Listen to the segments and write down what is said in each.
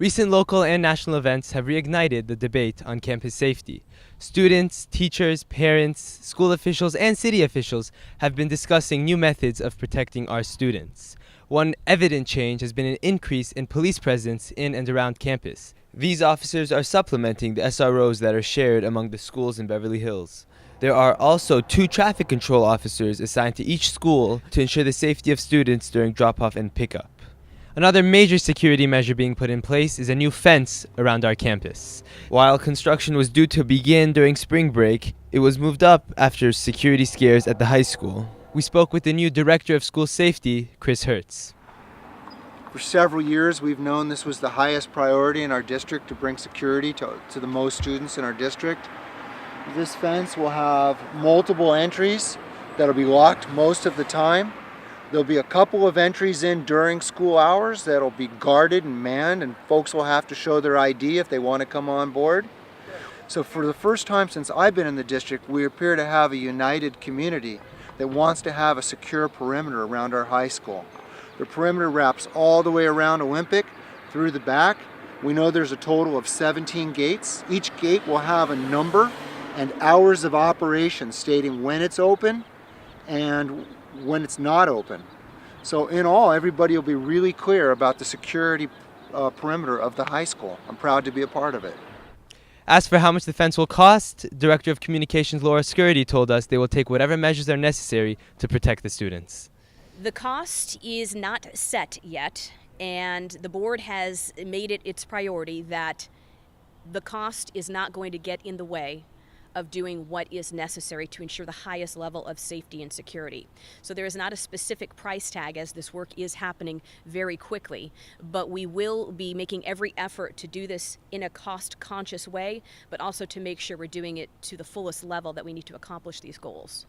Recent local and national events have reignited the debate on campus safety. Students, teachers, parents, school officials, and city officials have been discussing new methods of protecting our students. One evident change has been an increase in police presence in and around campus. These officers are supplementing the SROs that are shared among the schools in Beverly Hills. There are also 2 traffic control officers assigned to each school to ensure the safety of students during drop-off and pickup. Another major security measure being put in place is a new fence around our campus. While construction was due to begin during spring break, it was moved up after security scares at the high school. We spoke with the new Director of School Safety, Chris Hertz. For several years, we've known this was the highest priority in our district to bring security to the most students in our district. This fence will have multiple entries that'll be locked most of the time. There'll be a couple of entries in during school hours that'll be guarded and manned, and folks will have to show their ID if they want to come on board. So for the first time since I've been in the district, we appear to have a united community that wants to have a secure perimeter around our high school. The perimeter wraps all the way around Olympic through the back. We know there's a total of 17 gates. Each gate will have a number and hours of operation stating when it's open and when it's not open. So in all, everybody will be really clear about the security perimeter of the high school. I'm proud to be a part of it. As for how much the fence will cost, Director of Communications Laura Scurdy told us they will take whatever measures are necessary to protect the students. The cost is not set yet, and the board has made it its priority that the cost is not going to get in the way of doing what is necessary to ensure the highest level of safety and security. So there is not a specific price tag, as this work is happening very quickly, but we will be making every effort to do this in a cost-conscious way, but also to make sure we're doing it to the fullest level that we need to accomplish these goals.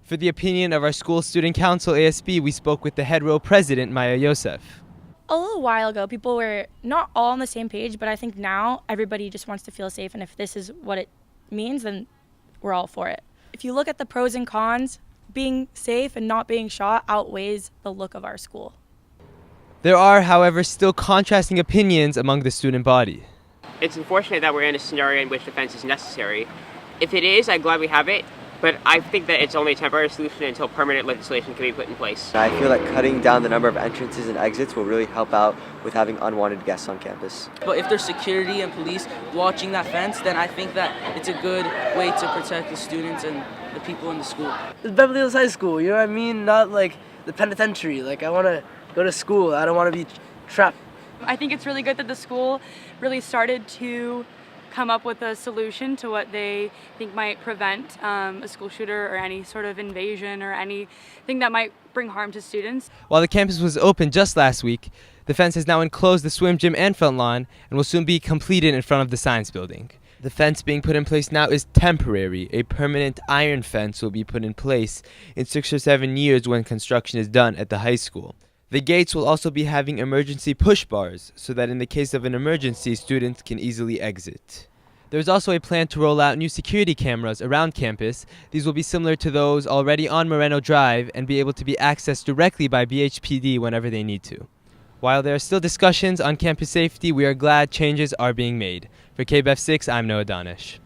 For the opinion of our school student council, ASB, we spoke with the head row president, Maya Yosef. A little while ago, people were not all on the same page, but I think now everybody just wants to feel safe, and if this is what it means, then we're all for it. If you look at the pros and cons, being safe and not being shot outweighs the look of our school. There are, however, still contrasting opinions among the student body. It's unfortunate that we're in a scenario in which defense is necessary. If it is, I'm glad we have it, but I think that it's only a temporary solution until permanent legislation can be put in place. I feel like cutting down the number of entrances and exits will really help out with having unwanted guests on campus. But if there's security and police watching that fence, then I think that it's a good way to protect the students and the people in the school. It's Beverly Hills High School, you know what I mean? Not like the penitentiary. Like, I want to go to school. I don't want to be trapped. I think it's really good that the school really started to come up with a solution to what they think might prevent a school shooter or any sort of invasion or anything that might bring harm to students. While the campus was open just last week, the fence has now enclosed the swim gym and front lawn and will soon be completed in front of the science building. The fence being put in place now is temporary. A permanent iron fence will be put in place in 6 or 7 years when construction is done at the high school. The gates will also be having emergency push bars so that in the case of an emergency, students can easily exit. There is also a plan to roll out new security cameras around campus. These will be similar to those already on Moreno Drive and be able to be accessed directly by BHPD whenever they need to. While there are still discussions on campus safety, we are glad changes are being made. For KBEF 6, I'm Noah Danish.